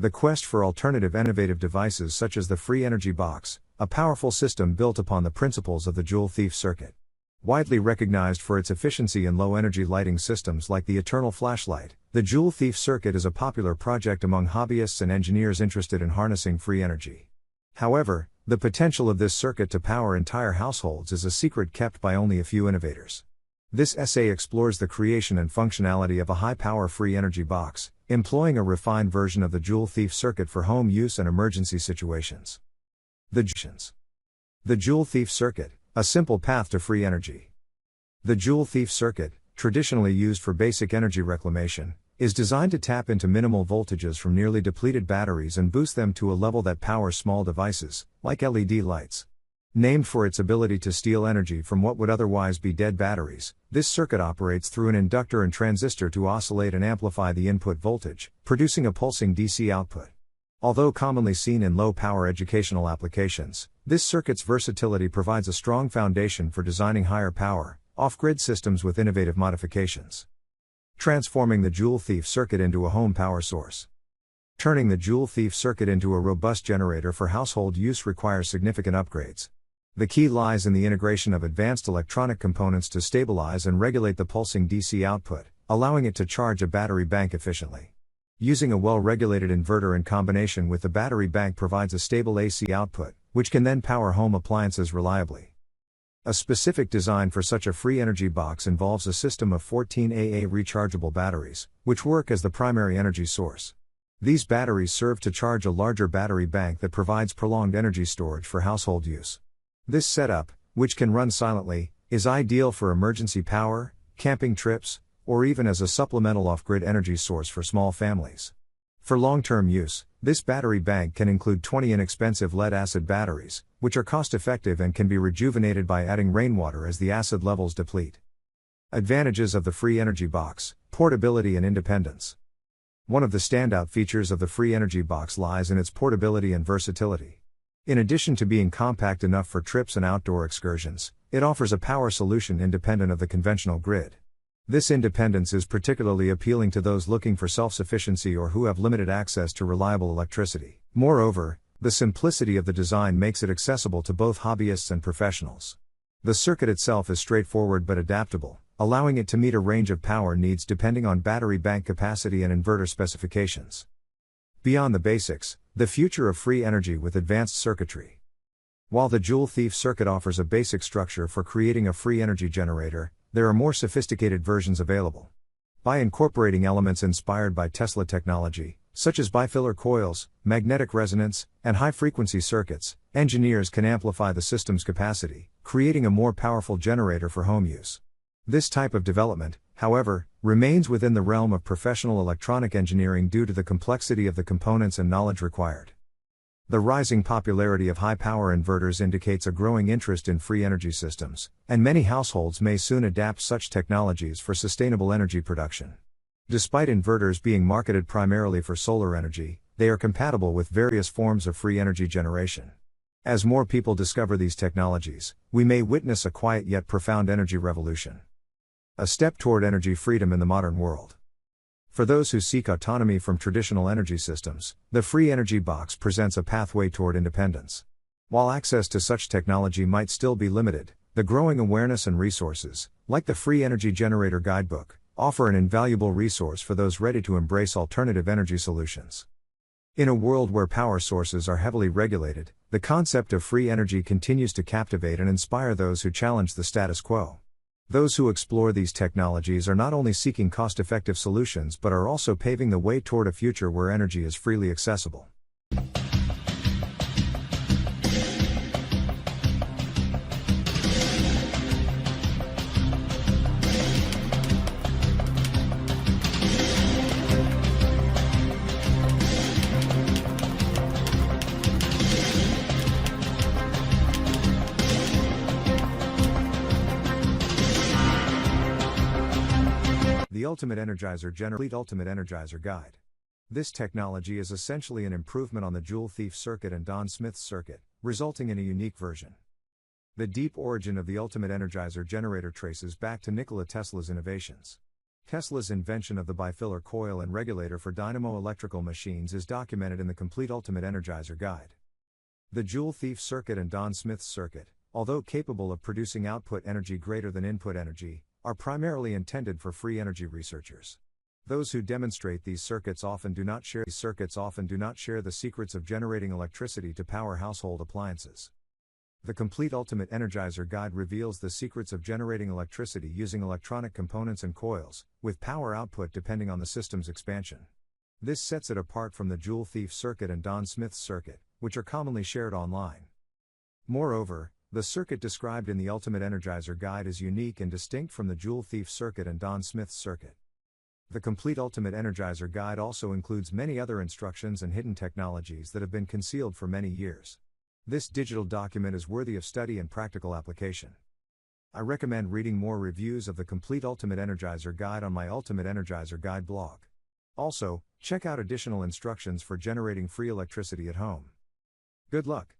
The quest for alternative innovative devices such as the free energy box, a powerful system built upon the principles of the Joule Thief circuit. Widely recognized for its efficiency in low-energy lighting systems like the Eternal flashlight, the Joule Thief circuit is a popular project among hobbyists and engineers interested in harnessing free energy. However, the potential of this circuit to power entire households is a secret kept by only a few innovators. This essay explores the creation and functionality of a high-power free energy box, employing a refined version of the Joule Thief circuit for home use and emergency situations. The Joule Thief circuit, a simple path to free energy. The Joule Thief circuit, traditionally used for basic energy reclamation, is designed to tap into minimal voltages from nearly depleted batteries and boost them to a level that powers small devices, like LED lights. Named for its ability to steal energy from what would otherwise be dead batteries, this circuit operates through an inductor and transistor to oscillate and amplify the input voltage, producing a pulsing DC output. Although commonly seen in low-power educational applications, this circuit's versatility provides a strong foundation for designing higher-power, off-grid systems with innovative modifications. Transforming the Joule Thief circuit into a home power source. Turning the Joule Thief circuit into a robust generator for household use requires significant upgrades. The key lies in the integration of advanced electronic components to stabilize and regulate the pulsing DC output, allowing it to charge a battery bank efficiently. Using a well-regulated inverter in combination with the battery bank provides a stable AC output, which can then power home appliances reliably. A specific design for such a free energy box involves a system of 14 AA rechargeable batteries, which work as the primary energy source. These batteries serve to charge a larger battery bank that provides prolonged energy storage for household use. This setup, which can run silently, is ideal for emergency power, camping trips, or even as a supplemental off-grid energy source for small families. For long-term use, this battery bank can include 20 inexpensive lead-acid batteries, which are cost-effective and can be rejuvenated by adding rainwater as the acid levels deplete. Advantages of the free energy box: portability and independence. One of the standout features of the free energy box lies in its portability and versatility. In addition to being compact enough for trips and outdoor excursions, it offers a power solution independent of the conventional grid. This independence is particularly appealing to those looking for self-sufficiency or who have limited access to reliable electricity. Moreover, the simplicity of the design makes it accessible to both hobbyists and professionals. The circuit itself is straightforward but adaptable, allowing it to meet a range of power needs depending on battery bank capacity and inverter specifications. Beyond the basics, the future of free energy with advanced circuitry. While the Joule Thief circuit offers a basic structure for creating a free energy generator, there are more sophisticated versions available. By incorporating elements inspired by Tesla technology, such as bifilar coils, magnetic resonance, and high-frequency circuits, engineers can amplify the system's capacity, creating a more powerful generator for home use. This type of development, however, remains within the realm of professional electronic engineering due to the complexity of the components and knowledge required. The rising popularity of high-power inverters indicates a growing interest in free energy systems, and many households may soon adapt such technologies for sustainable energy production. Despite inverters being marketed primarily for solar energy, they are compatible with various forms of free energy generation. As more people discover these technologies, we may witness a quiet yet profound energy revolution. A step toward energy freedom in the modern world. For those who seek autonomy from traditional energy systems, the free energy box presents a pathway toward independence. While access to such technology might still be limited, the growing awareness and resources, like the Free Energy Generator Guidebook, offer an invaluable resource for those ready to embrace alternative energy solutions. In a world where power sources are heavily regulated, the concept of free energy continues to captivate and inspire those who challenge the status quo. Those who explore these technologies are not only seeking cost-effective solutions but are also paving the way toward a future where energy is freely accessible. The Ultimate Energizer Guide. This technology is essentially an improvement on the Joule Thief circuit and Don Smith's circuit, resulting in a unique version. The deep origin of the Ultimate Energizer generator traces back to Nikola Tesla's innovations. Tesla's invention of the bifiller coil and regulator for dynamo electrical machines is documented in the Complete Ultimate Energizer Guide. The Joule Thief circuit and Don Smith's circuit, although capable of producing output energy greater than input energy, are primarily intended for free energy researchers. Those who demonstrate these circuits often do not share the secrets of generating electricity to power household appliances. The Complete Ultimate Energizer Guide reveals the secrets of generating electricity using electronic components and coils, with power output depending on the system's expansion. This sets it apart from the Joule Thief circuit and Don Smith's circuit, which are commonly shared online. Moreover, the circuit described in the Ultimate Energizer Guide is unique and distinct from the Joule Thief circuit and Don Smith's circuit. The Complete Ultimate Energizer Guide also includes many other instructions and hidden technologies that have been concealed for many years. This digital document is worthy of study and practical application. I recommend reading more reviews of the Complete Ultimate Energizer Guide on my Ultimate Energizer Guide blog. Also, check out additional instructions for generating free electricity at home. Good luck!